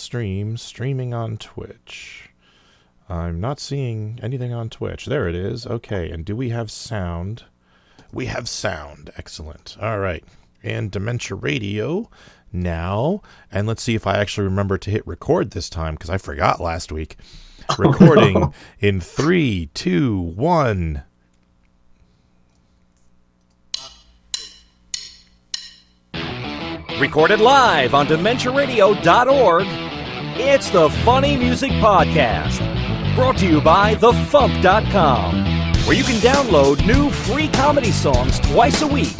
streaming on Twitch. I'm not seeing anything on Twitch. There it is. Okay, and do we have sound? We have sound. Excellent. All right. And Dementia Radio now. And let's see if I actually remember to hit record this time, because I forgot last week. Recording in 3, 2, 1. Recorded live on DementiaRadio.org, it's the Funny Music Podcast, brought to you by FuMP.com, where you can download new free comedy songs twice a week.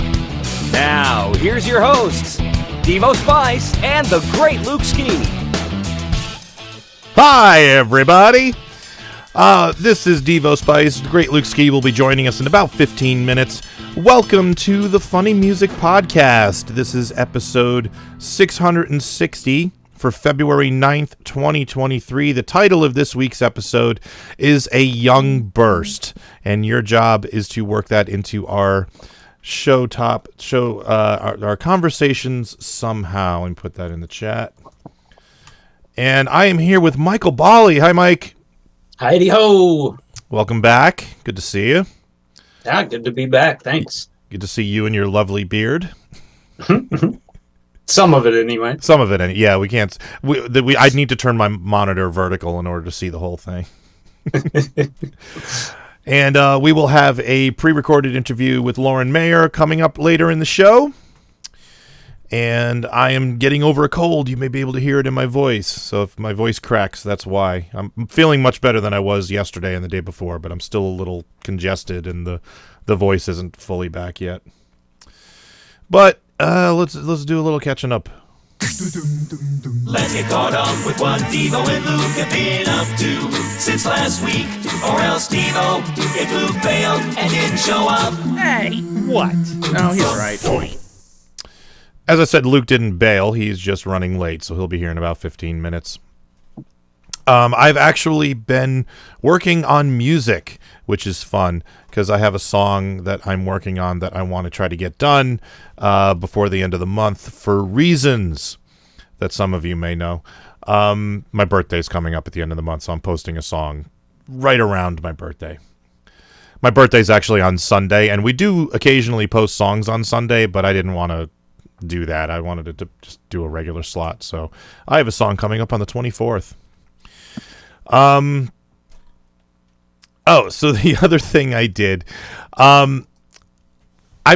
Now, here's your hosts, Devo Spice and the great Luke Ski. Hi, everybody. This is Devo Spice. The great Luke Ski will be joining us in about 15 minutes. Welcome to the Funny Music Podcast. This is episode 660 for February 9th, 2023. The title of this week's episode is A Young Burst, and your job is to work that into our our conversations somehow, and put that in the chat. And I am here with Michael Bolly. Hi, Mike. Heidi ho! Welcome back. Good to see you. Yeah, good to be back. Thanks. Good to see you and your lovely beard. Some of it, anyway. Some of it, yeah. We can't. I'd need to turn my monitor vertical in order to see the whole thing. And we will have a pre-recorded interview with Lauren Mayer coming up later in the show. And I am getting over a cold. You may be able to hear it in my voice. So if my voice cracks, that's why. I'm feeling much better than I was yesterday and the day before, but I'm still a little congested and the voice isn't fully back yet. But let's do a little catching up. Let's get caught up with what Devo and Luke have been up to since last week. Or else Devo, if Luke bailed and didn't show up. Hey, what? No, he's right. As I said, Luke didn't bail. He's just running late, so he'll be here in about 15 minutes. I've actually been working on music, which is fun, because I have a song that I'm working on that I want to try to get done before the end of the month for reasons that some of you may know. My birthday's coming up at the end of the month, so I'm posting a song right around my birthday. My birthday's actually on Sunday, and we do occasionally post songs on Sunday, but I didn't want to do that. I wanted to just do a regular slot, so I have a song coming up on the 24th. So the other thing I did, I'm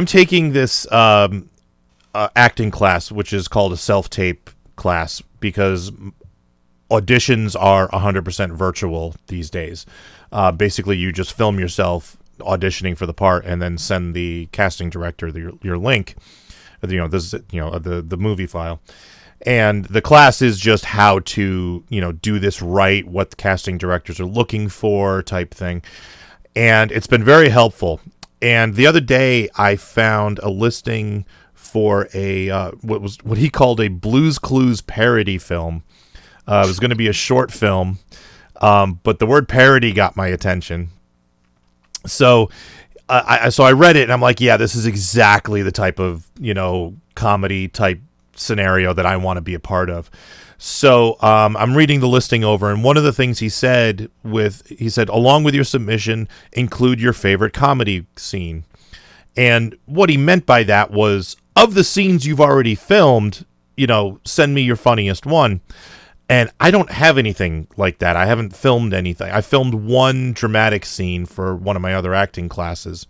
taking this acting class, which is called a self-tape class, because auditions are 100% virtual these days. Basically, you just film yourself auditioning for the part and then send the casting director your link. The movie file. And the class is just how to, do this right, what the casting directors are looking for type thing. And it's been very helpful. And the other day I found a listing for a what he called a Blue's Clues parody film. It was going to be a short film, but the word parody got my attention. So I read it and I'm like, yeah, this is exactly the type of, comedy type scenario that I want to be a part of. So I'm reading the listing over, and one of the things he said, along with your submission, include your favorite comedy scene. And what he meant by that was, of the scenes you've already filmed, send me your funniest one. And I don't have anything like that. I haven't filmed anything. I filmed one dramatic scene for one of my other acting classes.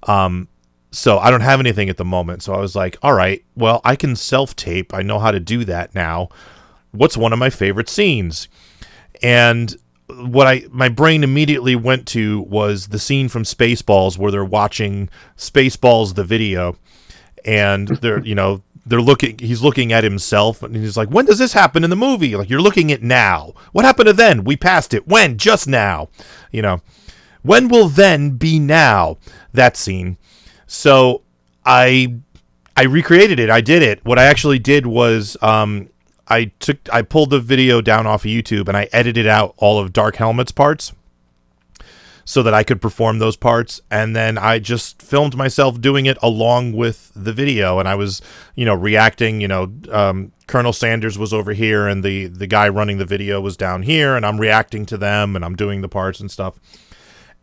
So I don't have anything at the moment. So I was like, all right, well, I can self-tape. I know how to do that now. What's one of my favorite scenes? And my brain immediately went to was the scene from Spaceballs where they're watching Spaceballs, the video, and he's looking at himself, and he's like, when does this happen in the movie? Like, you're looking at now. What happened to then? We passed it. When? Just now. When will then be now? That scene. So I recreated it. I did it. What I actually did was I pulled the video down off of YouTube and I edited out all of Dark Helmet's parts so that I could perform those parts, and then I just filmed myself doing it along with the video, and I was reacting, Colonel Sanders was over here, and the guy running the video was down here, and I'm reacting to them, and I'm doing the parts and stuff.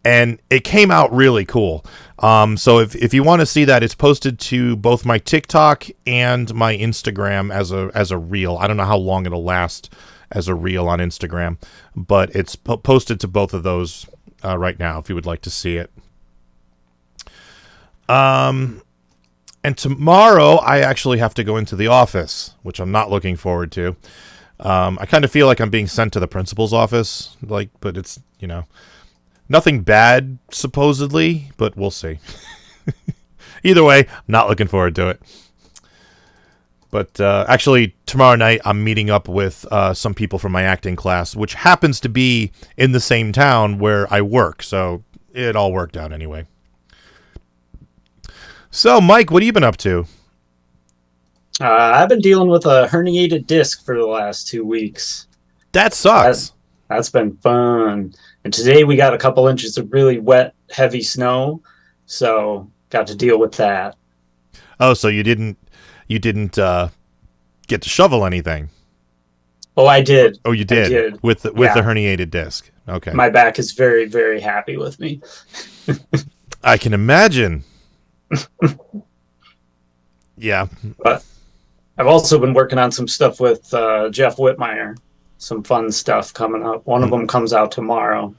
And it came out really cool. So if you want to see that, it's posted to both my TikTok and my Instagram as a reel. I don't know how long it'll last as a reel on Instagram, but it's posted to both of those right now if you would like to see it. And tomorrow I actually have to go into the office, which I'm not looking forward to. I kind of feel like I'm being sent to the principal's office, but it's, nothing bad, supposedly, but we'll see. Either way, not looking forward to it. But actually, tomorrow night, I'm meeting up with some people from my acting class, which happens to be in the same town where I work. So it all worked out anyway. So, Mike, what have you been up to? I've been dealing with a herniated disc for the last 2 weeks. That sucks. That's been fun. And today we got a couple inches of really wet, heavy snow, so got to deal with that. Oh, so you didn't get to shovel anything? Oh, I did. Oh, you did? I did. With the herniated disc. Okay. My back is very, very happy with me. I can imagine. Yeah. But I've also been working on some stuff with Jeff Whitmire. Some fun stuff coming up. One of them comes out tomorrow.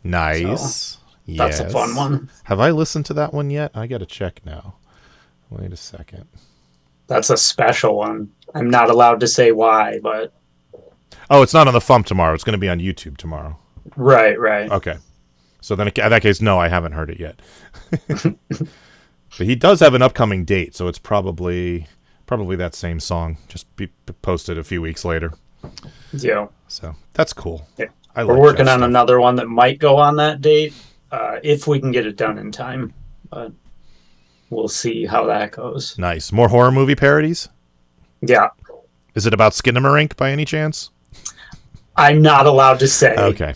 Nice. So that's a fun one. Have I listened to that one yet? I got to check now. Wait a second. That's a special one. I'm not allowed to say why, but... Oh, it's not on the FuMP tomorrow. It's going to be on YouTube tomorrow. Right. Okay. So then in that case, no, I haven't heard it yet. But he does have an upcoming date, so it's probably that same song, just be posted a few weeks later. Yeah. So that's cool. Yeah. We're working on another one that might go on that date, if we can get it done in time. But we'll see how that goes. Nice. More horror movie parodies? Yeah. Is it about Skinamarink by any chance? I'm not allowed to say. Okay.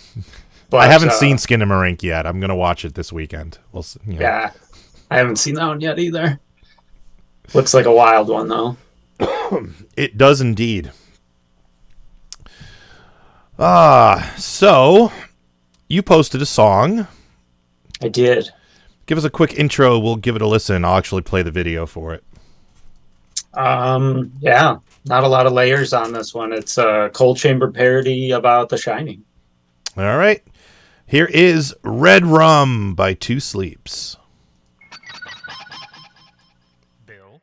But, I haven't seen Skinamarink yet. I'm going to watch it this weekend. We'll see. Yeah. I haven't seen that one yet either. Looks like a wild one, though. It does indeed. So you posted a song. I did. Give us a quick intro. We'll give it a listen. I'll actually play the video for it. Yeah, not a lot of layers on this one. It's a cold chamber parody about The Shining. All right. Here is REDRUM by Two Sleeps. Bill.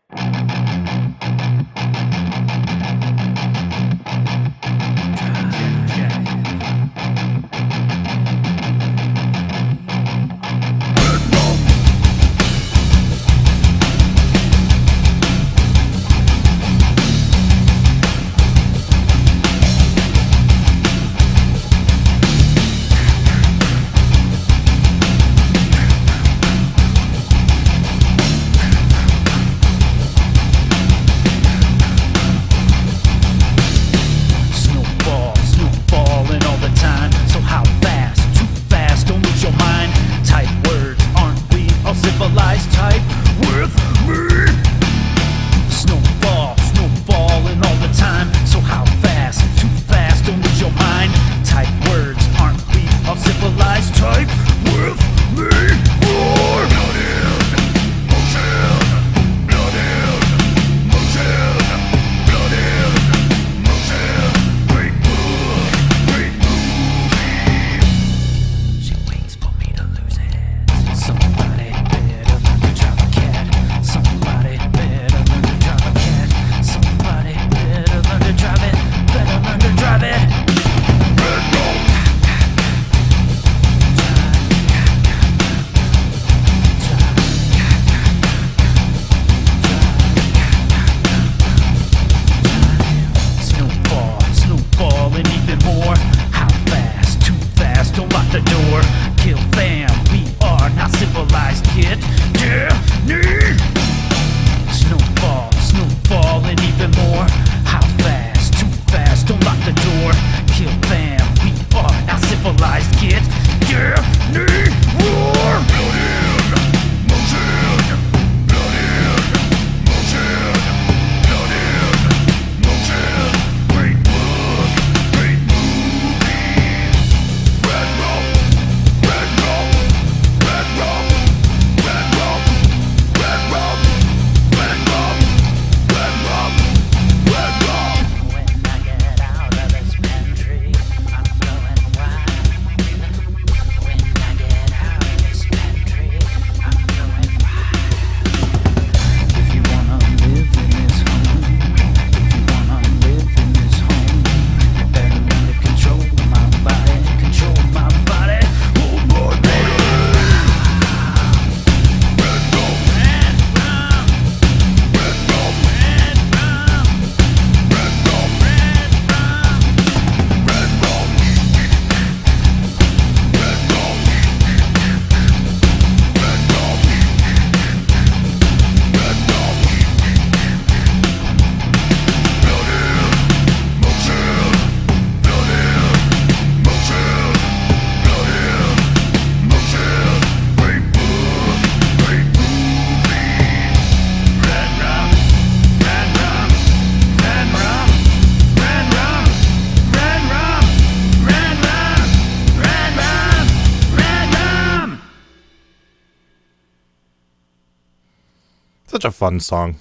such a fun song.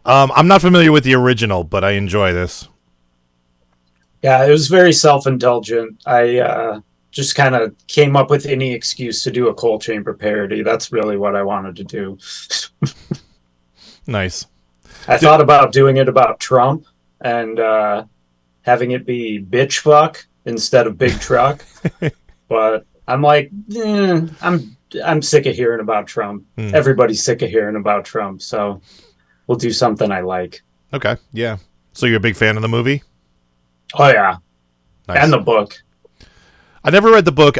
I'm not familiar with the original, but I enjoy this. Yeah, it was very self-indulgent. I just kind of came up with any excuse to do a Coal Chamber parody. That's really what I wanted to do. Nice. I thought about doing it about Trump and having it be bitch fuck instead of big truck. But I'm like, I'm sick of hearing about Trump. Everybody's sick of hearing about Trump. So we'll do something I like. Okay. Yeah. So you're a big fan of the movie? Oh, yeah. Nice. And the book. I never read the book.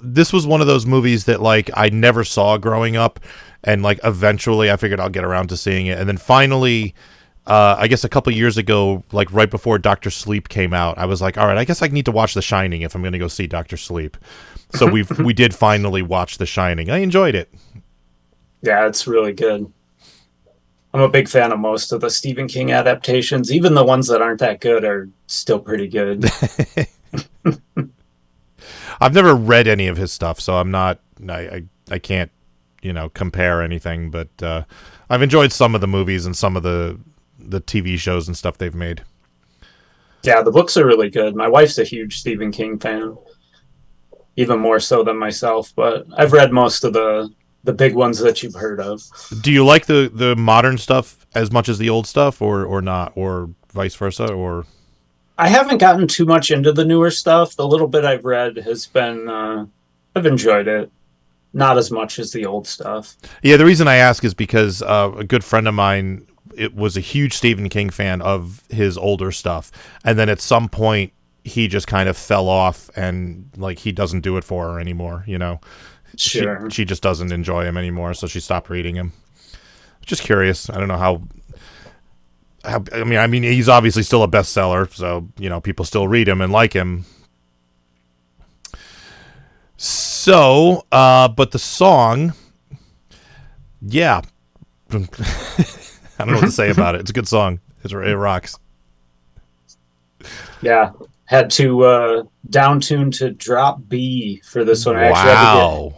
This was one of those movies that like I never saw growing up, and like eventually I figured I'll get around to seeing it, and then finally, I guess a couple years ago, like right before Dr. Sleep came out, I was like, all right, I guess I need to watch The Shining if I'm going to go see Dr. Sleep. So we did finally watch The Shining. I enjoyed it. Yeah, it's really good. I'm a big fan of most of the Stephen King adaptations. Even the ones that aren't that good are still pretty good. I've never read any of his stuff, so I'm not. I can't, compare anything. But I've enjoyed some of the movies and some of the TV shows and stuff they've made. Yeah, the books are really good. My wife's a huge Stephen King fan, even more so than myself. But I've read most of the big ones that you've heard of. Do you like the modern stuff as much as the old stuff, or not, or vice versa, or? I haven't gotten too much into the newer stuff. The little bit I've read has been, I've enjoyed it. Not as much as the old stuff. Yeah, the reason I ask is because a good friend of mine was a huge Stephen King fan of his older stuff. And then at some point, he just kind of fell off and, like, he doesn't do it for her anymore, Sure. She just doesn't enjoy him anymore, so she stopped reading him. Just curious. I don't know how I mean, he's obviously still a bestseller, so people still read him and like him. So, but the song, yeah, I don't know what to say about it. It's a good song. It rocks. Yeah, had to down tune to drop B for this one. I actually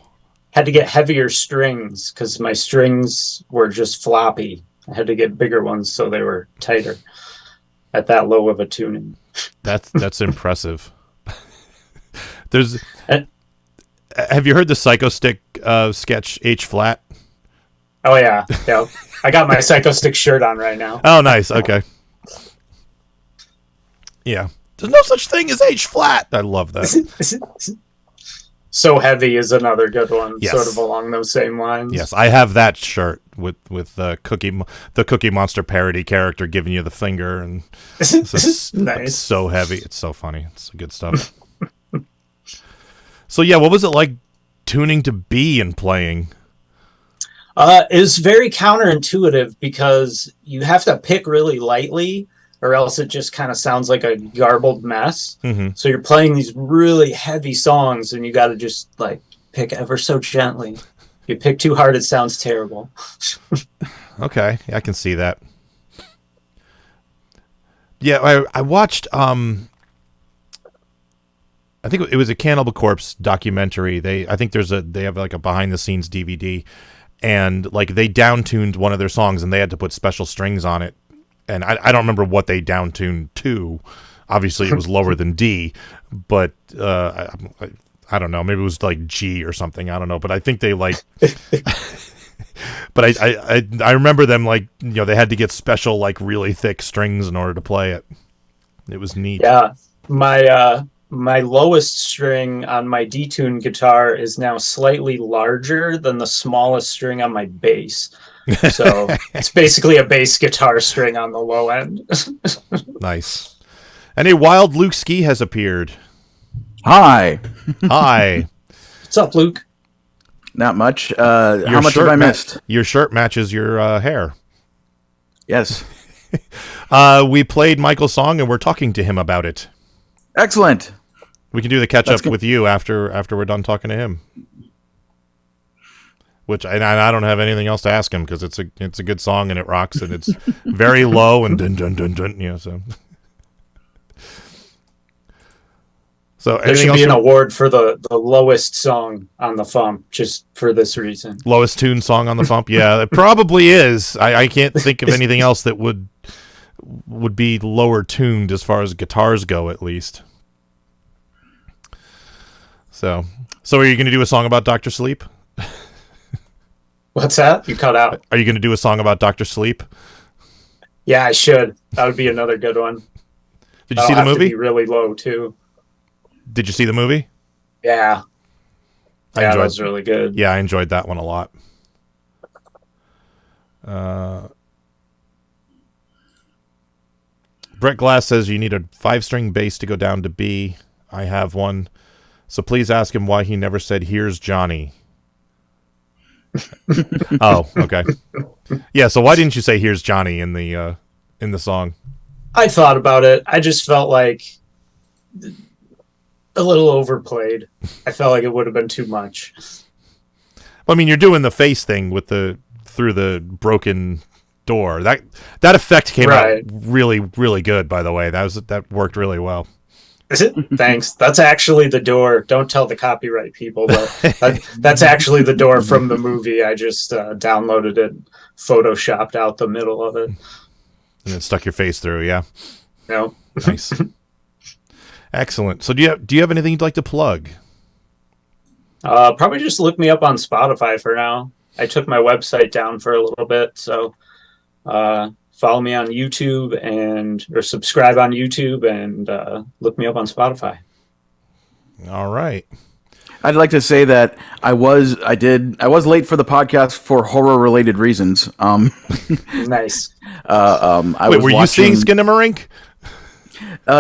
had to get heavier strings because my strings were just floppy. I had to get bigger ones so they were tighter at that low of a tuning. That's impressive. Have you heard the Psycho Stick sketch H flat? Oh yeah. I got my Psycho Stick shirt on right now. Oh, nice. Okay. Yeah. There's no such thing as H flat. I love that. So Heavy is another good one, yes. Sort of along those same lines. Yes, I have that shirt with the Cookie Monster parody character giving you the finger, and it's nice. So heavy. It's so funny. It's good stuff. So yeah, what was it like tuning to B and playing? It's very counterintuitive because you have to pick really lightly, or else it just kind of sounds like a garbled mess. Mm-hmm. So you're playing these really heavy songs and you got to just like pick ever so gently. If you pick too hard, it sounds terrible. Okay. I can see that. Yeah. I watched, I think it was a Cannibal Corpse documentary. I think they have like a behind the scenes DVD, and like they down-tuned one of their songs and they had to put special strings on it. And I don't remember what they down-tuned to. Obviously, it was lower than D, but I don't know. Maybe it was like G or something. I don't know. But I think they like... But I remember them like, they had to get special like really thick strings in order to play it. It was neat. Yeah. My lowest string on my detuned guitar is now slightly larger than the smallest string on my bass. So it's basically a bass guitar string on the low end. Nice. And a wild Luke Ski has appeared. Hi. Hi. What's up, Luke? Not much. How much have I missed? Your shirt matches your hair. Yes. We played Michael's song and we're talking to him about it. Excellent. We can do the catch up with you after we're done talking to him. Which I don't have anything else to ask him because it's a good song and it rocks and it's very low and dun dun dun dun. So. So there should be an award for the lowest song on the FuMP, just for this reason. Lowest tune song on the FuMP? Yeah, it probably is. I can't think of anything else that would be lower tuned as far as guitars go, at least. So are you going to do a song about Dr. Sleep? What's that? You cut out. Are you going to do a song about Dr. Sleep? Yeah, I should. That would be another good one. Did you see the movie? To be really low too. Did you see the movie? Yeah. That was really good. Yeah, I enjoyed that one a lot. Brett Glass says you need a 5-string bass to go down to B. I have one. So please ask him why he never said, "Here's Johnny." Oh, okay. Yeah, so why didn't you say "Here's Johnny" in the song? I thought about it. I just felt like a little overplayed. I felt like it would have been too much. I mean, you're doing the face thing with through the broken door. That effect came out really, really good, by the way. That worked really well. Is it? Thanks. That's actually the door. Don't tell the copyright people, but that's actually the door from the movie. I just downloaded it, photoshopped out the middle of it. And then stuck your face through, yeah? No. Nice. Excellent. So do you have anything you'd like to plug? Probably just look me up on Spotify for now. I took my website down for a little bit, so follow me on YouTube or subscribe on YouTube and look me up on Spotify. All right. I'd like to say that I was late for the podcast for horror related reasons. Nice. Were you seeing Skinamarink?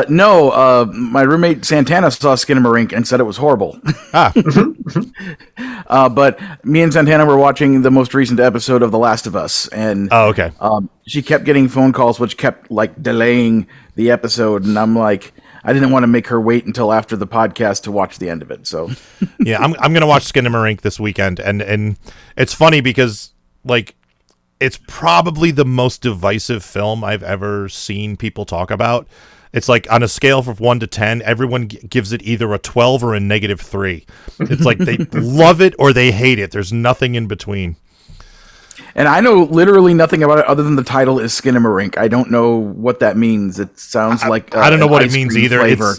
No, my roommate Santana saw Skinamarink and said it was horrible. But me and Santana were watching the most recent episode of The Last of Us, and okay. She kept getting phone calls, which kept delaying the episode, and I'm like, I didn't want to make her wait until after the podcast to watch the end of it. So, yeah, I'm gonna watch Skinamarink this weekend, and it's funny because it's probably the most divisive film I've ever seen people talk about. It's on a scale from 1 to 10, everyone gives it either a 12 or a -3. It's they love it or they hate it. There's nothing in between. And I know literally nothing about it other than the title is Skinamarink. I don't know what that means. It sounds like I don't know what it means either. Flavor.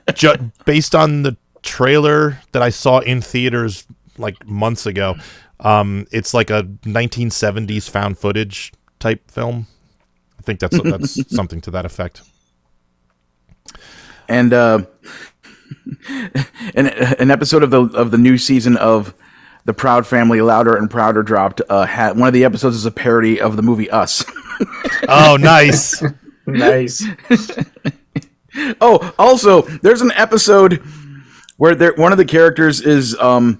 It's based on the trailer that I saw in theaters months ago. It's like a 1970s found footage type film. I think that's something to that effect. And an episode of the new season of The Proud Family, Louder and Prouder, dropped. One of the episodes is a parody of the movie Us. Oh, nice. Nice. Oh, also, there's an episode where one of the characters is a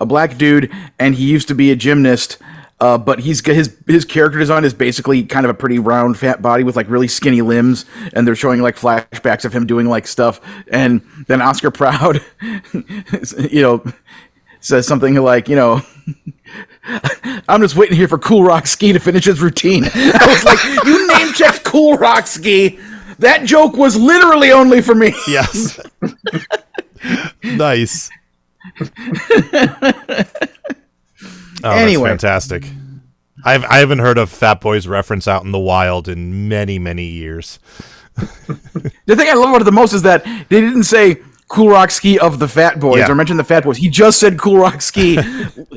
black dude, and he used to be a gymnast. But his character design is basically kind of a pretty round, fat body with really skinny limbs, and they're showing flashbacks of him doing stuff. And then Oscar Proud, says something I'm just waiting here for Cool Rock Ski to finish his routine. I was like, you name checked Cool Rock Ski. That joke was literally only for me. Yes. Nice. Oh, anyway, that's fantastic. I haven't heard of Fat Boy's reference out in the wild in many, many years. The thing I love about it the most is that they didn't say Cool Rock Ski of the Fat Boys or mention the Fat Boys. He just said Cool Rock Ski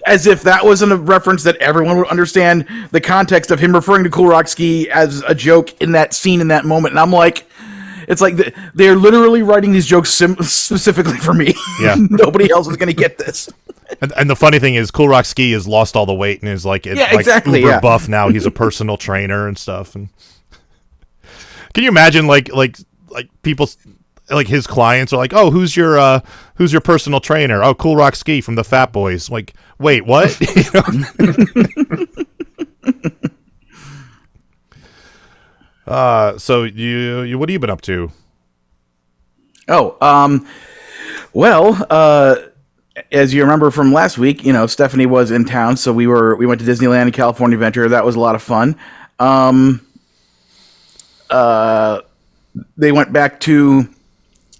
as if that wasn't a reference that everyone would understand the context of him referring to Cool Rock Ski as a joke in that scene in that moment. And I'm like, it's they're literally writing these jokes specifically for me. Yeah. Nobody else is going to get this. And the funny thing is, Cool Rock Ski has lost all the weight and is exactly, uber buff now. He's a personal trainer and stuff. And can you imagine like people his clients are like, oh, who's your personal trainer? Oh, Cool Rock Ski from the Fat Boys. Like, wait, what? So you what have you been up to? Oh, as you remember from last week, Stephanie was in town, so we went to Disneyland and they went back to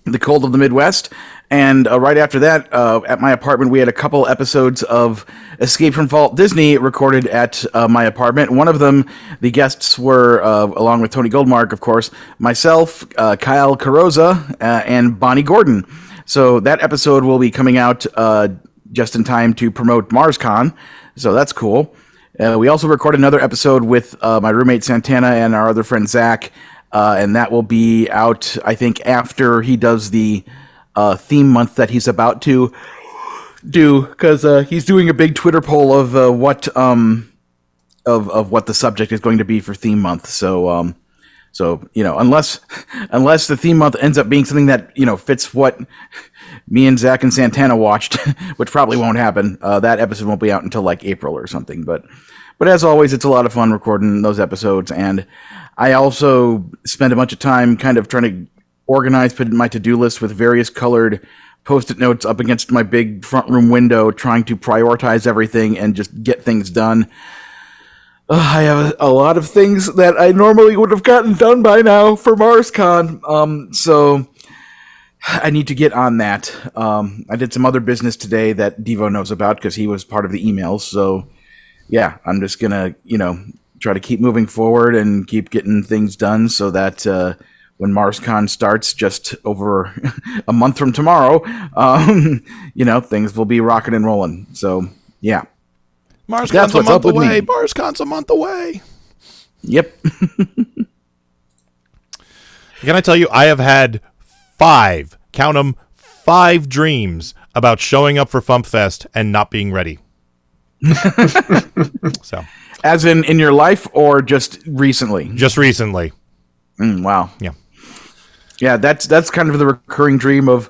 the cold of the Midwest. And right after that, at my apartment, we had a couple episodes of Escape from Walt Disney recorded at my apartment. One of them, the guests were, along with Tony Goldmark, of course, myself, Kyle Carrozza, and Bonnie Gordon. So that episode will be coming out just in time to promote MarsCon. So that's cool. We also recorded another episode with my roommate Santana and our other friend Zach, and that will be out, I think, after he does the theme month that he's about to do, because he's doing a big Twitter poll of what the subject is going to be for theme month. So unless the theme month ends up being something that fits what me and Zach and Santana watched, which probably won't happen, that episode won't be out until like April or something. But as always, it's a lot of fun recording those episodes, and I also spend a bunch of time kind of trying to organize my to-do list with various colored Post-it notes up against my big front room window, trying to prioritize everything and just get things done. I have a lot of things that I normally would have gotten done by now for MarsCon, so I need to get on that. I did some other business today that Devo knows about because he was part of the emails, so yeah, I'm just gonna, try to keep moving forward and keep getting things done so that when MarsCon starts just over a month from tomorrow, things will be rocking and rolling. So, yeah. MarsCon's a month away. MarsCon's a month away. Yep. Can I tell you, I have had 5 dreams about showing up for FuMPFest and not being ready. So, as in your life or just recently? Just recently. Wow. Yeah. Yeah, that's kind of the recurring dream of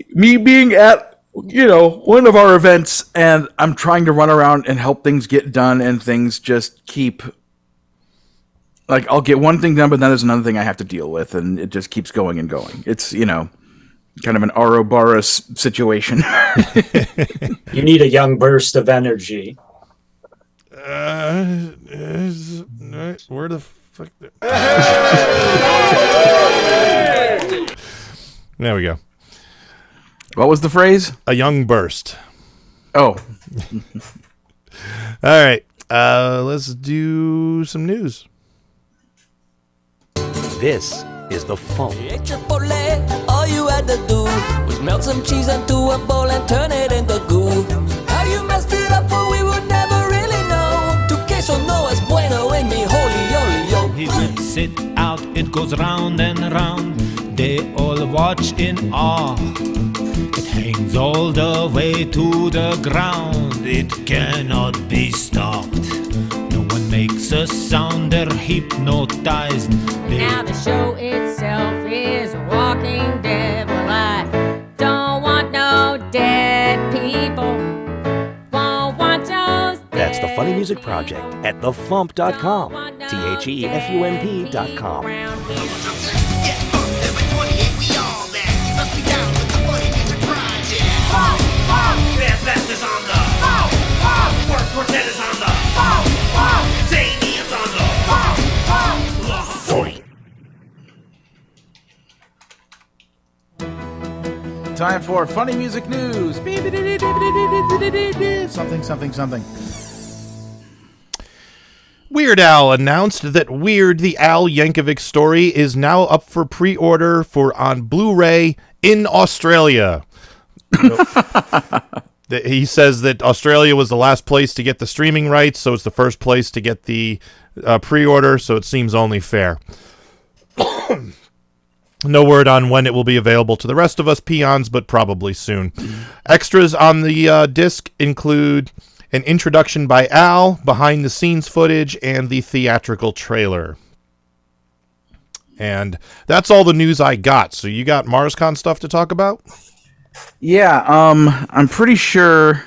me being at, one of our events, and I'm trying to run around and help things get done, and things just keep, like, I'll get one thing done, but then there's another thing I have to deal with, and it just keeps going and going. It's, kind of an Ouroboros situation. You need a young burst of energy. Where the fuck? There we go. What was the phrase? A young burst. Oh. All right. Let's do some news. This is the FuMP. At Chipotle, all you had to do was melt some cheese into a bowl and turn it into goo. How you messed it up, but we would never really know. Tu queso no es bueno en mi holy yo. He whips it out, it goes round and round. They all watch in awe. It hangs all the way to the ground. It cannot be stopped. No one makes a sound, they're hypnotized. Now the show itself is a walking dead. Well, I don't want no dead people. Won't want those dead. That's the Funny Music Project at thefump.com. THEFUMP.com. Beth is on the Quartet is on the Zanian's on the Time for funny music news. Something. Weird Al announced that Weird the Al Yankovic story is now up for pre-order on Blu-ray in Australia. He says that Australia was the last place to get the streaming rights, so it's the first place to get the pre-order, so it seems only fair. No word on when it will be available to the rest of us peons, but probably soon. Extras on the disc include an introduction by Al, behind-the-scenes footage, and the theatrical trailer. And that's all the news I got. So you got MarsCon stuff to talk about? Yeah, I'm pretty sure.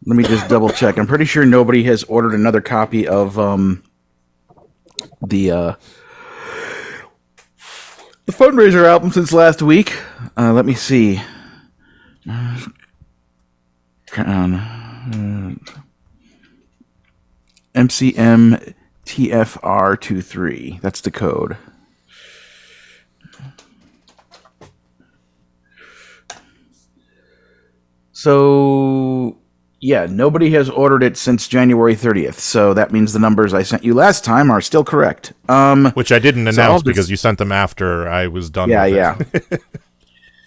Let me just double check. I'm pretty sure nobody has ordered another copy of the fundraiser album since last week. Let me see. MCM TFR23. That's the code. So, yeah, nobody has ordered it since January 30th. So that means the numbers I sent you last time are still correct. Which I didn't announce because you sent them after I was done with it. Yeah.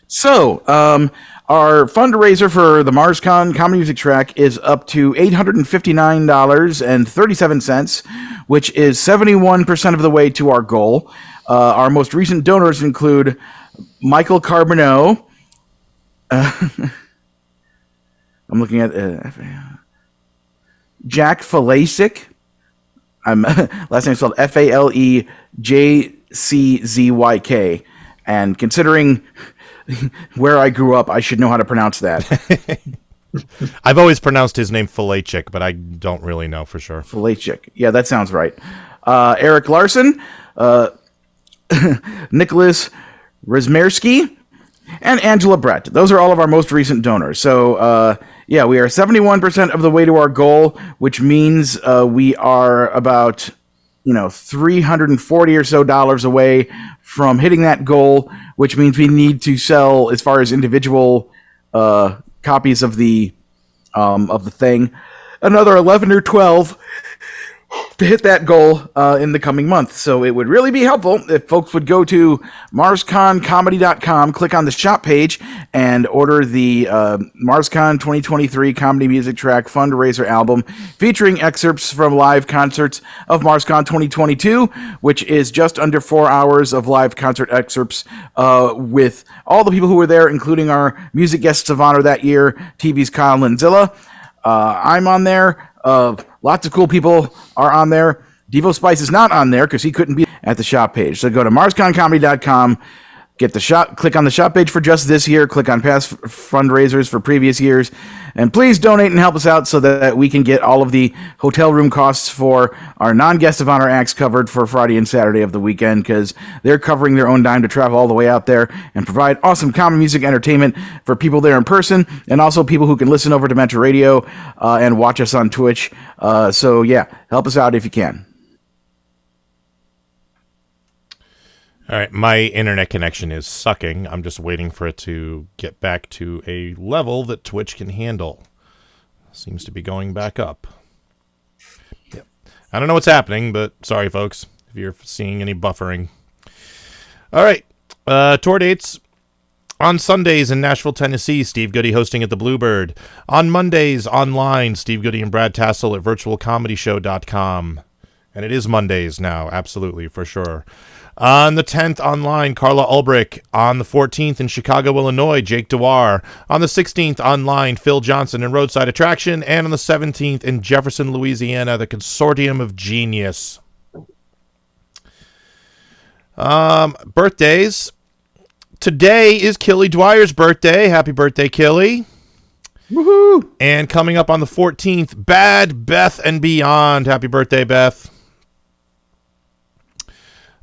So, our fundraiser for the MarsCon Comedy Music Track is up to $859.37, which is 71% of the way to our goal. Our most recent donors include Michael Carboneau. I'm looking at Jack Falasik. Last name is spelled Falejczyzyk. And considering where I grew up, I should know how to pronounce that. I've always pronounced his name Falejczyk, but I don't really know for sure. Falejczyk. Yeah, that sounds right. Eric Larson, Nicholas Rizmersky, and Angela Brett. Those are all of our most recent donors. So, yeah, we are 71% of the way to our goal, which means we are about, $340 or so away from hitting that goal, which means we need to sell, as far as individual copies of the thing, another 11 or 12 to hit that goal in the coming month. So it would really be helpful if folks would go to MarsConComedy.com, click on the shop page, and order the MarsCon 2023 Comedy Music Track Fundraiser album featuring excerpts from live concerts of MarsCon 2022, which is just under 4 hours of live concert excerpts with all the people who were there, including our music guests of honor that year, TV's Kyle Lanzilla. I'm on there. Lots of cool people are on there. Devo Spice is not on there because he couldn't be at the shop page. So go to MarsConComedy.com, get the shop, click on the shop page for just this year, click on past fundraisers for previous years, and please donate and help us out so that we can get all of the hotel room costs for our non-guest of honor acts covered for Friday and Saturday of the weekend, because they're covering their own dime to travel all the way out there and provide awesome comedy music entertainment for people there in person, and also people who can listen over Dementia Radio and watch us on Twitch. So yeah, help us out if you can. All right, my internet connection is sucking. I'm just waiting for it to get back to a level that Twitch can handle. Seems to be going back up. Yep. I don't know what's happening, but sorry, folks, if you're seeing any buffering. All right, tour dates. On Sundays in Nashville, Tennessee, Steve Goody hosting at the Bluebird. On Mondays, online, Steve Goody and Brad Tassel at virtualcomedyshow.com. And it is Mondays now, absolutely, for sure. On the 10th, online, Carla Ulbrich. On the 14th, in Chicago, Illinois, Jake Dwyer. On the 16th, online, Phil Johnson and Roadside Attraction. And on the 17th, in Jefferson, Louisiana, the Consortium of Genius. Birthdays. Today is Killy Dwyer's birthday. Happy birthday, Killy. Woohoo! And coming up on the 14th, Bad, Beth, and Beyond. Happy birthday, Beth.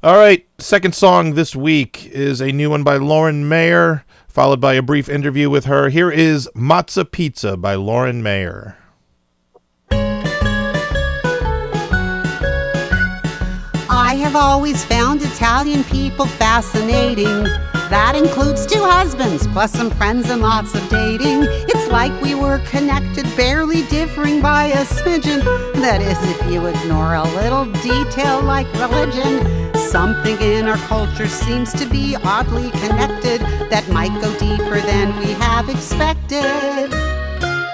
All right, second song this week is a new one by Lauren Mayer, followed by a brief interview with her. Here is Matzoh Pizza by Lauren Mayer. I have always found Italian people fascinating. That includes 2 husbands, plus some friends and lots of dating. It's like we were connected, barely differing by a smidgen. That is, if you ignore a little detail like religion. Something in our culture seems to be oddly connected that might go deeper than we have expected.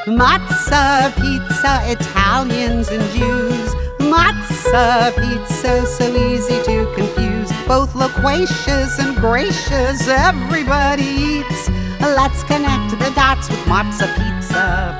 Matzoh pizza, Italians and Jews. Matzoh pizza, so easy to confuse. Both loquacious and gracious, everybody eats. Let's connect the dots with Matzoh pizza.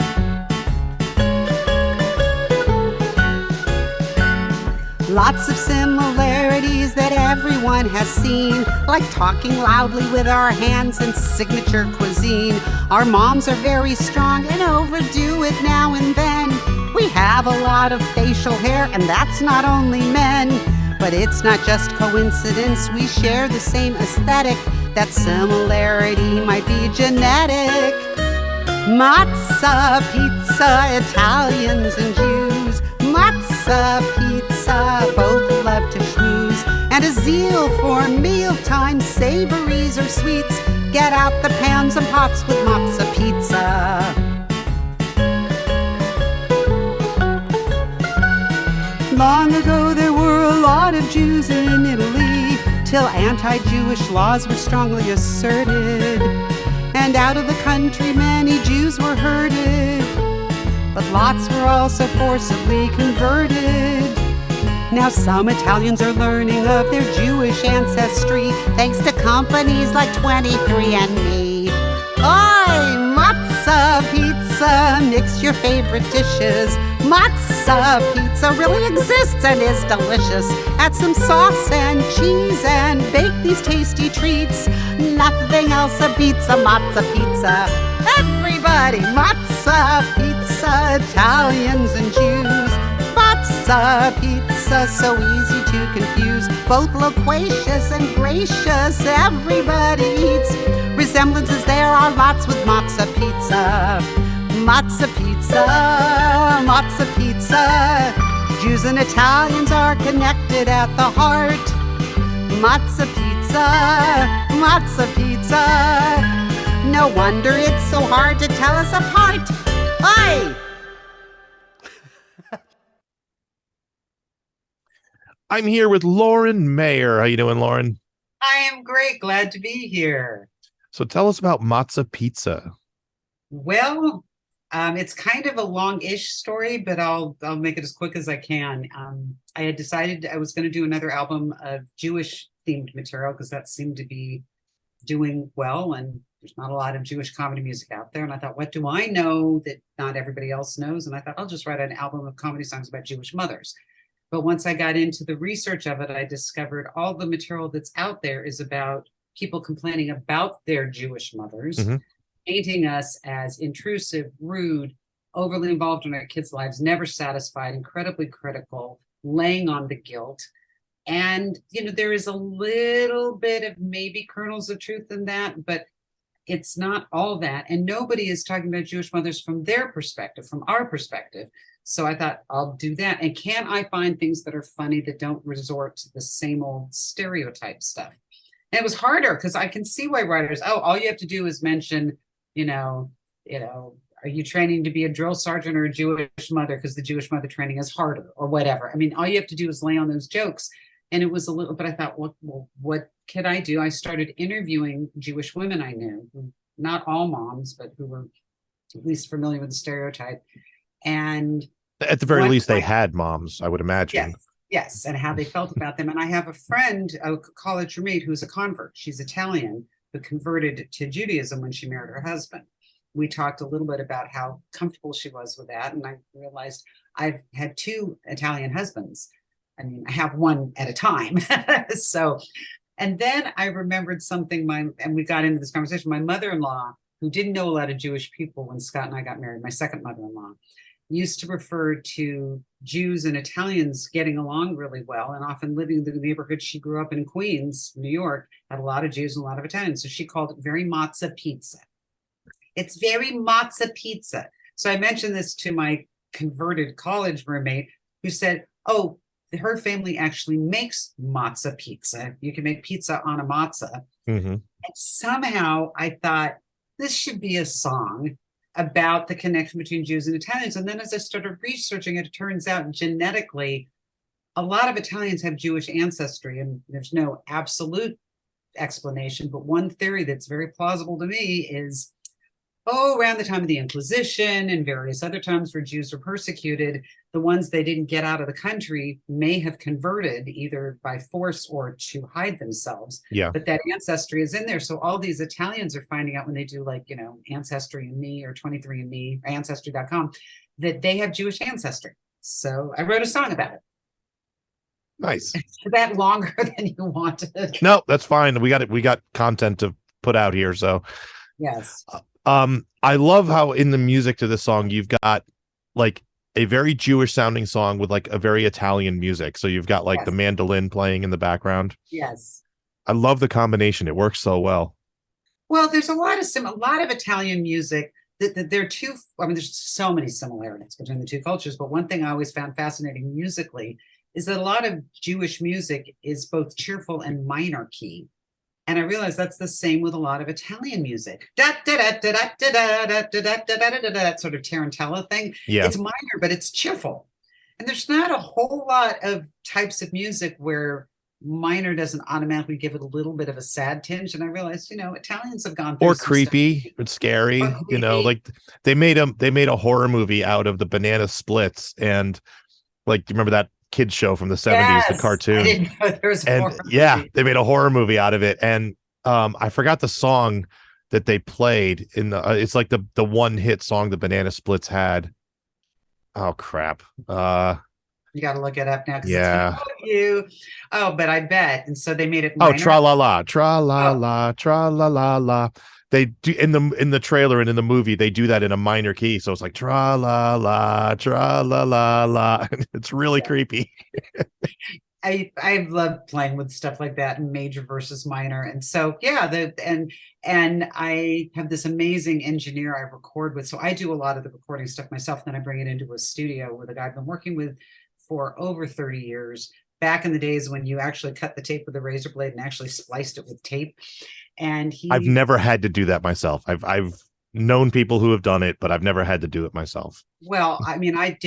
Lots of similarities that everyone has seen, like talking loudly with our hands and signature cuisine. Our moms are very strong and overdo it now and then. We have a lot of facial hair, and that's not only men. But it's not just coincidence, we share the same aesthetic. That similarity might be genetic. Matzoh pizza, Italians and Jews. Matzoh Matzoh pizza, both love to schmooze, and a zeal for mealtime savories or sweets. Get out the pans and pots with Matzoh pizza. Long ago there were a lot of Jews in Italy, till anti-Jewish laws were strongly asserted, and out of the country many Jews were herded, but lots were also forcibly converted. Now some Italians are learning of their Jewish ancestry, thanks to companies like 23andMe. Oi, Matzoh pizza, mix your favorite dishes. Matzoh pizza really exists and is delicious. Add some sauce and cheese and bake these tasty treats. Nothing else beats a Matzoh pizza. Everybody, Matzoh pizza, Italians and Jews. Matzoh pizza, so easy to confuse. Both loquacious and gracious, everybody eats. Resemblances there are lots with Matzoh pizza. Matzoh pizza, Matzoh pizza. Jews and Italians are connected at the heart. Matzoh pizza, Matzoh pizza. No wonder it's so hard to tell us apart. Aye! I'm here with Lauren Mayer. How you doing, Lauren? I am great. Glad to be here. So tell us about Matzoh pizza. Well, it's kind of a long-ish story, but I'll make it as quick as I can. I had decided I was going to do another album of Jewish-themed material because that seemed to be doing well, and there's not a lot of Jewish comedy music out there. And I thought, what do I know that not everybody else knows? And I thought, I'll just write an album of comedy songs about Jewish mothers. But once I got into the research of it, I discovered all the material that's out there is about people complaining about their Jewish mothers, painting us as intrusive, rude, overly involved in our kids' lives, never satisfied, incredibly critical, laying on the guilt. And, you know, there is a little bit of maybe kernels of truth in that, but it's not all that. And nobody is talking about Jewish mothers from their perspective, from our perspective. So I thought, I'll do that. And can I find things that are funny that don't resort to the same old stereotype stuff? And it was harder because I can see why writers, all you have to do is mention, you know, are you training to be a drill sergeant or a Jewish mother? Because the Jewish mother training is harder or whatever. I mean, all you have to do is lay on those jokes. And it was a little, but I thought, well, what could I do? I started interviewing Jewish women I knew, not all moms, but who were at least familiar with the stereotype. And at the very least, they had moms, I would imagine. Yes, and how they felt about them. And I have a friend, a college roommate, who's a convert. She's Italian, but converted to Judaism when she married her husband. We talked a little bit about how comfortable she was with that. And I realized I've had 2 Italian husbands. I mean, I have one at a time. So, and then I remembered something, and we got into this conversation, my mother-in-law, who didn't know a lot of Jewish people when Scott and I got married, my second mother-in-law, used to refer to Jews and Italians getting along really well, and often living in the neighborhood she grew up in, Queens, New York, had a lot of Jews and a lot of Italians. So she called it very Matzoh pizza. It's very Matzoh pizza. So I mentioned this to my converted college roommate, who said, oh, her family actually makes Matzoh pizza. You can make pizza on a matzah. And somehow I thought, this should be a song about the connection between Jews and Italians. And then as I started researching it, it turns out genetically, a lot of Italians have Jewish ancestry, and there's no absolute explanation. But one theory that's very plausible to me is, around the time of the Inquisition and various other times where Jews were persecuted, the ones they didn't get out of the country may have converted either by force or to hide themselves. But that ancestry is in there. So all these Italians are finding out when they do, like, you know, Ancestry and Me or 23andMe or Ancestry.com, that they have Jewish ancestry. So I wrote a song about it. Nice. Is that longer than you wanted? No, that's fine. We got content to put out here. So yes. I love how in the music to this song, you've got like a very Jewish sounding song with like a very Italian music. So you've got like the mandolin playing in the background. Yes. I love the combination. It works so well. Well, there's a lot of Italian music they're two. I mean, there's so many similarities between the two cultures, but one thing I always found fascinating musically is that a lot of Jewish music is both cheerful and minor key. And I realized that's the same with a lot of Italian music. That sort of tarantella thing. Yeah. It's minor, but it's cheerful. And there's not a whole lot of types of music where minor doesn't automatically give it a little bit of a sad tinge. And I realized, Italians have gone through or creepy, it's scary. Like they made a horror movie out of the Banana Splits, and like, you remember that kids show from the 70s, the cartoon? I didn't know there was a horror movie. They made a horror movie out of it, and I forgot the song that they played in the it's like the one hit song the Banana Splits had. Oh crap. You got to look it up now. Yeah. But I bet. And so they made it minor. Oh, tra la la, tra la la, tra la la la. They do in the trailer and in the movie, they do that in a minor key. So it's like tra la la, tra la la la. It's really creepy. I love playing with stuff like that in major versus minor. And so, and I have this amazing engineer I record with. So I do a lot of the recording stuff myself. Then I bring it into a studio with a guy I've been working with for over 30 years. Back in the days when you actually cut the tape with a razor blade and actually spliced it with tape. And I've never had to do that myself. I've known people who have done it, but I've never had to do it myself. Well, I mean, I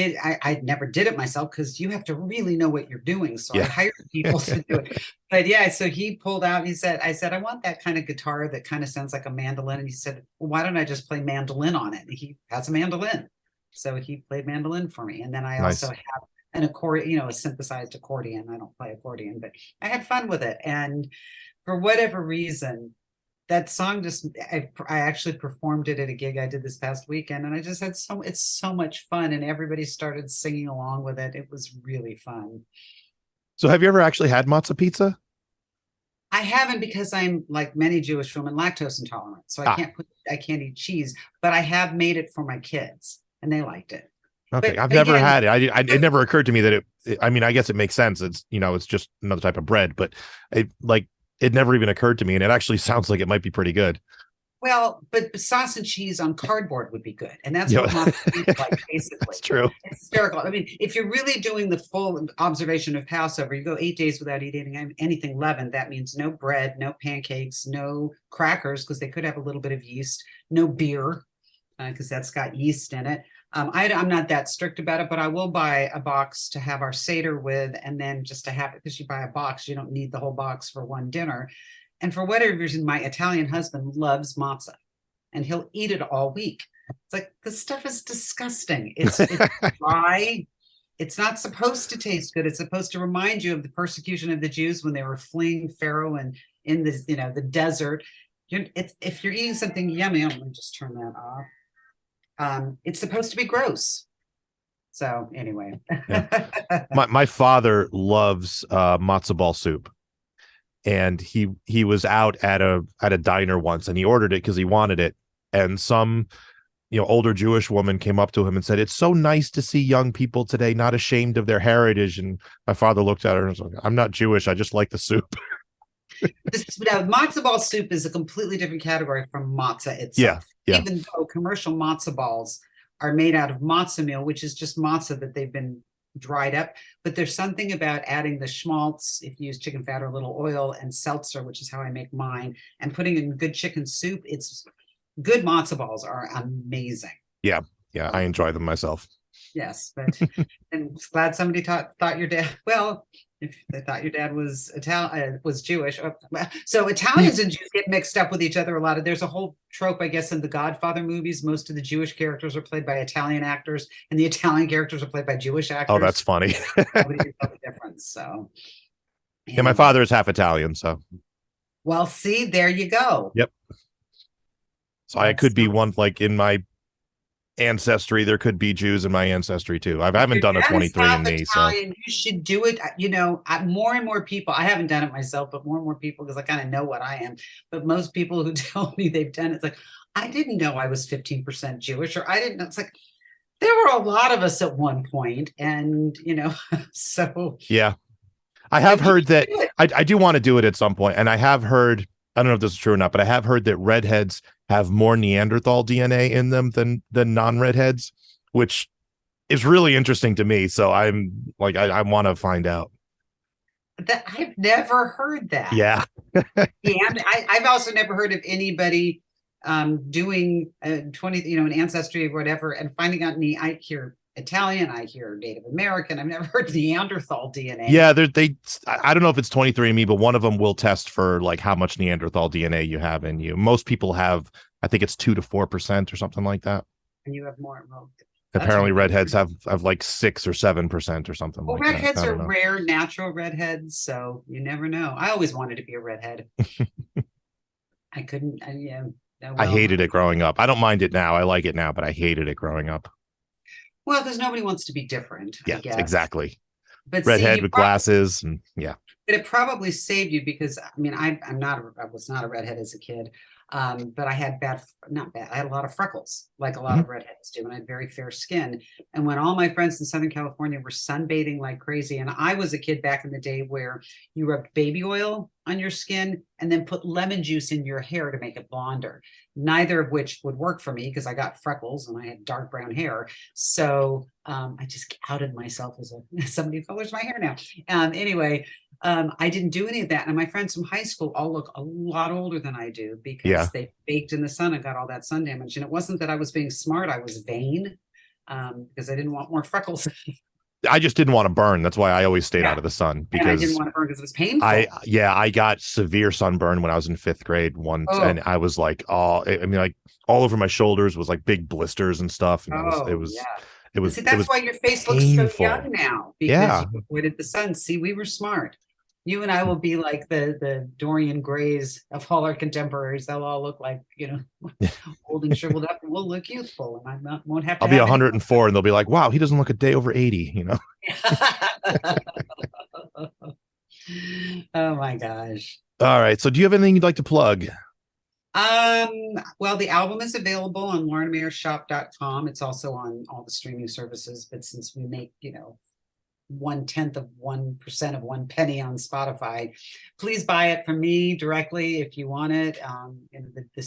never did it myself because you have to really know what you're doing. So I hired people to do it. But so he pulled out, I said, I want that kind of guitar that kind of sounds like a mandolin. And he said, well, why don't I just play mandolin on it? And he has a mandolin. So he played mandolin for me. And then I also have an accordion, a synthesized accordion. I don't play accordion, but I had fun with it. And for whatever reason, that song I actually performed it at a gig I did this past weekend, and I just had it's so much fun, and everybody started singing along with it. It was really fun. So have you ever actually had matzah pizza? I haven't, because I'm, like many Jewish women, lactose intolerant. So I can't eat cheese, but I have made it for my kids and they liked it. Okay. But I've never had it. It never occurred to me that I mean, I guess it makes sense. It's, it's just another type of bread, but it never even occurred to me, and it actually sounds like it might be pretty good. Well, but sauce and cheese on cardboard would be good. And that's what matzah is like, basically. That's true. It's hysterical. I mean, if you're really doing the full observation of Passover, you go 8 days without eating anything leavened. That means no bread, no pancakes, no crackers, because they could have a little bit of yeast, no beer, because that's got yeast in it. I'm not that strict about it, but I will buy a box to have our Seder with, and then just to have it, because you buy a box, you don't need the whole box for one dinner. And for whatever reason, my Italian husband loves matzah, and he'll eat it all week. It's like, this stuff is disgusting. It's dry. It's not supposed to taste good. It's supposed to remind you of the persecution of the Jews when they were fleeing Pharaoh and in the desert. If you're eating something yummy, I'm going to just turn that off. It's supposed to be gross. So anyway, my father loves matzo ball soup, and he was out at a diner once, and he ordered it because he wanted it, and some older Jewish woman came up to him and said, "It's so nice to see young people today not ashamed of their heritage." And my father looked at her and was like, "I'm not Jewish, I just like the soup." Now, matzo ball soup is a completely different category from matzah itself. Yeah. Even though commercial matzo balls are made out of matzah meal, which is just matzah that they've been dried up. But there's something about adding the schmaltz, if you use chicken fat or a little oil, and seltzer, which is how I make mine, and putting in good chicken soup. It's good. Matzo balls are amazing. Yeah, I enjoy them myself. Yes, but I'm glad somebody thought your dad. Well, if they thought your dad was Jewish, so Italians and Jews get mixed up with each other a lot. There's a whole trope, I guess, in the Godfather movies. Most of the Jewish characters are played by Italian actors, and the Italian characters are played by Jewish actors. Oh, that's funny. Nobody can tell the difference. So, yeah, my father is half Italian, so. Well, see, there you go. Yep. So I could be one, like in my ancestry, there could be Jews in my ancestry too. I haven't done a 23andMe, so you should do it. More and more people, I haven't done it myself, but more and more people, because I kind of know what I am, but most people who tell me they've done it's like, I didn't know I was 15% Jewish, or I didn't know. It's like, there were a lot of us at one point, and so yeah, I have heard that I do want to do it at some point, and I have heard, I don't know if this is true or not, but I have heard that redheads have more Neanderthal DNA in them than non-redheads, which is really interesting to me. So I'm like, I want to find out. I've never heard that. Yeah. I've also never heard of anybody doing 20, an ancestry or whatever, and finding out I hear Italian, I hear Native American. I've never heard Neanderthal DNA. Yeah, I don't know if it's 23andMe, but one of them will test for like how much Neanderthal DNA you have in you. Most people have, I think it's 2 to 4% or something like that. And you have more. Well, apparently redheads have like 6 or 7%, or something like that. Redheads are rare, natural redheads, so you never know. I always wanted to be a redhead. I couldn't. I hated it growing up. I don't mind it now. I like it now, but I hated it growing up. Well, because nobody wants to be different. Yeah, I guess. Exactly. But redhead with glasses, and yeah. But it probably saved you, because I was not a redhead as a kid. But I had I had a lot of freckles, like a lot of redheads do, and I had very fair skin. And when all my friends in Southern California were sunbathing like crazy, and I was a kid back in the day where you rubbed baby oil on your skin and then put lemon juice in your hair to make it blonder, neither of which would work for me because I got freckles and I had dark brown hair. So I just outed myself as somebody who colors my hair now. Anyway, I didn't do any of that. And my friends from high school all look a lot older than I do, because they baked in the sun and got all that sun damage. And it wasn't that I was being smart. I was vain, because I didn't want more freckles. I just didn't want to burn. That's why I always stayed out of the sun, because and I didn't want to burn because it was painful. I got severe sunburn when I was in 5th grade once, and I was like, like all over my shoulders was like big blisters and stuff. And it was See, that's why your face looks so young now, because you avoided the sun. See, we were smart. You and I will be like the Dorian Grays of all our contemporaries. They'll all look like, old and shriveled up, and we'll look youthful. And won't have to. I'll be 104, and they'll be like, "Wow, he doesn't look a day over 80." Oh my gosh! All right. So, do you have anything you'd like to plug? Well, the album is available on laurenmayershop.com. It's also on all the streaming services. But since we make 1/10 of 1% of 1 penny on Spotify, please buy it from me directly if you want it.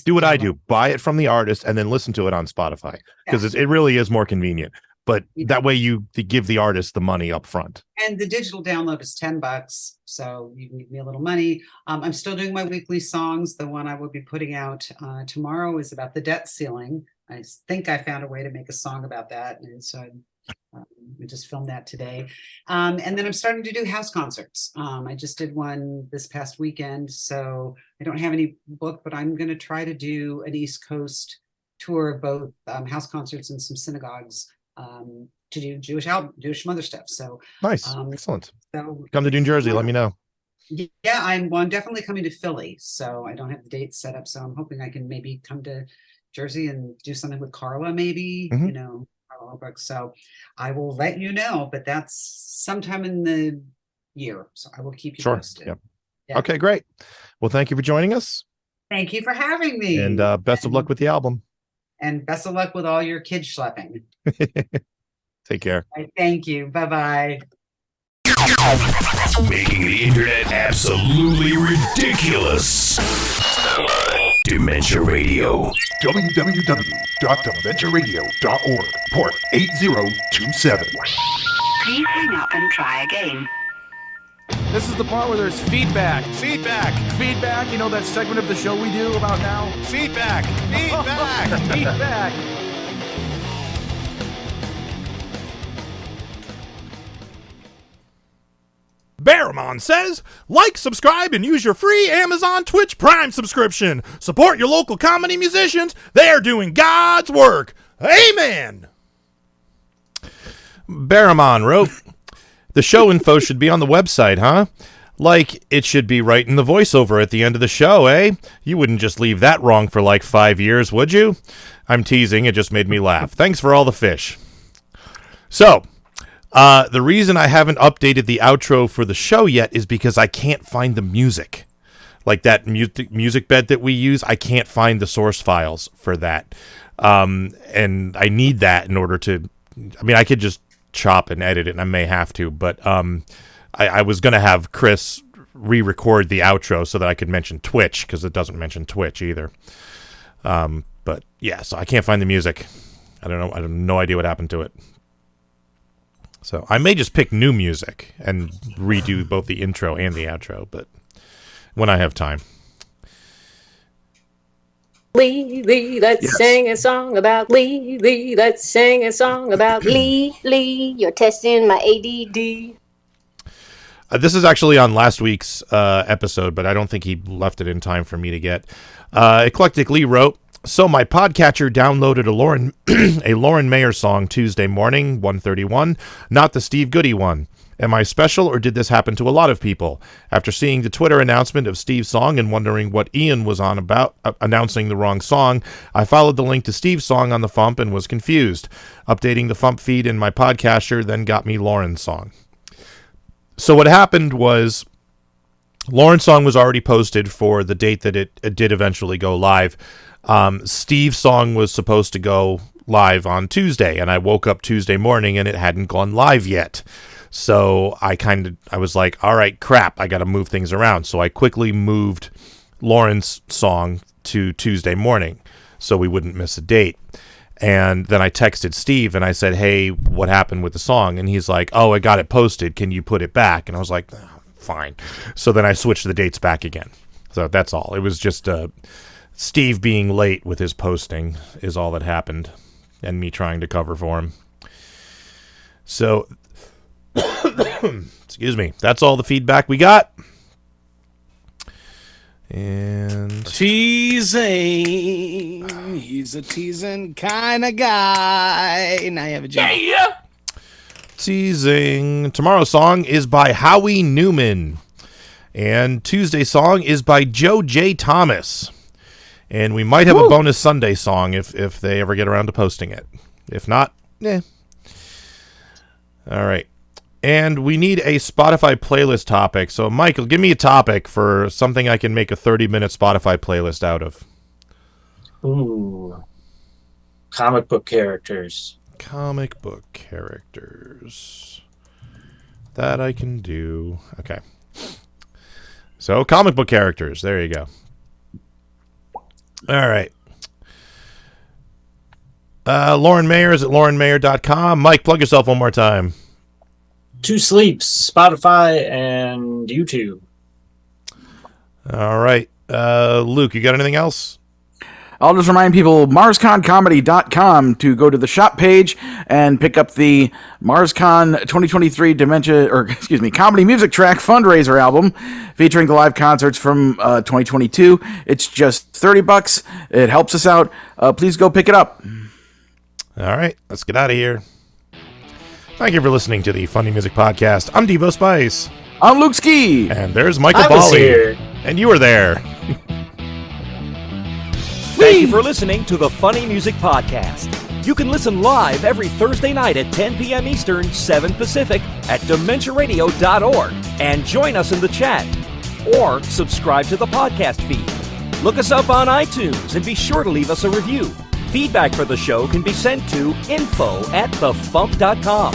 Do what I do: buy it from the artist and then listen to it on Spotify, because it really is more convenient. But that way you give the artist the money up front. And the digital download is $10, so you can give me a little money. I'm still doing my weekly songs. The one I will be putting out tomorrow is about the debt ceiling. I think I found a way to make a song about that, and so we just filmed that today. And then I'm starting to do house concerts. I just did one this past weekend, so I don't have any book, but I'm going to try to do an East Coast tour of both house concerts and some synagogues to do Jewish mother stuff. So nice, excellent. So come to New Jersey, let me know. Yeah, I'm definitely coming to Philly, so I don't have the dates set up. So I'm hoping I can maybe come to Jersey and do something with Carla, maybe, So I will let you know, but that's sometime in the year. So I will keep you posted. Yep. Yeah. Okay, great. Well, thank you for joining us. Thank you for having me. And best of luck with the album. And best of luck with all your kid schlepping. Take care. Thank you. Bye-bye. Making the internet absolutely ridiculous. Dementia Radio. www.dementiaradio.org. Port 8027. Please hang up and try again. This is the part where there's feedback. Feedback. Feedback. You know that segment of the show we do about now? Feedback. Feedback. Feedback. Baramon says, like, subscribe, and use your free Amazon Twitch Prime subscription. Support your local comedy musicians. They are doing God's work. Amen. Baramon wrote, the show info should be on the website, huh? Like, it should be right in the voiceover at the end of the show, eh? You wouldn't just leave that wrong for like 5 years, would you? I'm teasing. It just made me laugh. Thanks for all the fish. So, the reason I haven't updated the outro for the show yet is because I can't find the music. Like that music bed that we use, I can't find the source files for that. And I need that in order to... I mean, I could just chop and edit it, and I may have to, but I was going to have Chris re-record the outro so that I could mention Twitch, because it doesn't mention Twitch either. But yeah, so I can't find the music. I don't know. I have no idea what happened to it. So I may just pick new music and redo both the intro and the outro, but when I have time. Lee, let's sing a song about Lee, let's sing a song about Lee, you're testing my ADD. This is actually on last week's episode, but I don't think he left it in time for me to get. Eclectic Lee wrote, so my podcatcher downloaded a Lauren Mayer song Tuesday morning, 1:31, not the Steve Goody one. Am I special, or did this happen to a lot of people? After seeing the Twitter announcement of Steve's song and wondering what Ian was on about announcing the wrong song, I followed the link to Steve's song on the FuMP and was confused. Updating the FuMP feed in my podcatcher then got me Lauren's song. So what happened was Lauren's song was already posted for the date that it did eventually go live. Steve's song was supposed to go live on Tuesday, and I woke up Tuesday morning and it hadn't gone live yet. So I was like, all right, crap, I got to move things around. So I quickly moved Lauren's song to Tuesday morning so we wouldn't miss a date. And then I texted Steve and I said, hey, what happened with the song? And he's like, oh, I got it posted. Can you put it back? And I was like, oh, fine. So then I switched the dates back again. So that's all. It was just Steve being late with his posting is all that happened, and me trying to cover for him. So, excuse me. That's all the feedback we got. And teasing. He's a teasing kind of guy. Now you have a job. Yeah. Teasing. Tomorrow's song is by Howie Newman. And Tuesday's song is by Joe J. Thomas. And we might have a bonus Sunday song if they ever get around to posting it. If not, All right. And we need a Spotify playlist topic. So, Michael, give me a topic for something I can make a 30-minute Spotify playlist out of. Ooh. Comic book characters. Comic book characters. That I can do. Okay. So, comic book characters. There you go. All right. Lauren Mayer is at laurenmayer.com. Mike, plug yourself one more time. 2 Sleeps, Spotify, and YouTube. All right. Luke, you got anything else? I'll just remind people, MarsConComedy.com to go to the shop page and pick up the MarsCon 2023 Comedy Music Track fundraiser album featuring the live concerts from 2022. It's just $30. It helps us out. Please go pick it up. All right, let's get out of here. Thank you for listening to the Funny Music Podcast. I'm Devo Spice. I'm Luke Ski. And there's Michael I was Bolly. here. And you were there. Thank you for listening to the Funny Music Podcast. You can listen live every Thursday night at 10 p.m. Eastern, 7 Pacific at DementiaRadio.org and join us in the chat. Or subscribe to the podcast feed. Look us up on iTunes and be sure to leave us a review. Feedback for the show can be sent to info@thefump.com.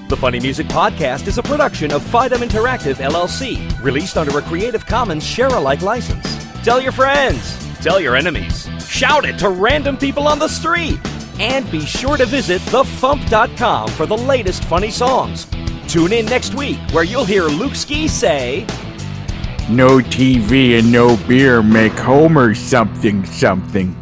The Funny Music Podcast is a production of Fidem Interactive, LLC, released under a Creative Commons share-alike license. Tell your friends. Tell your enemies. Shout it to random people on the street. And be sure to visit thefump.com for the latest funny songs. Tune in next week where you'll hear Luke Ski say, No TV and no beer make Homer something something.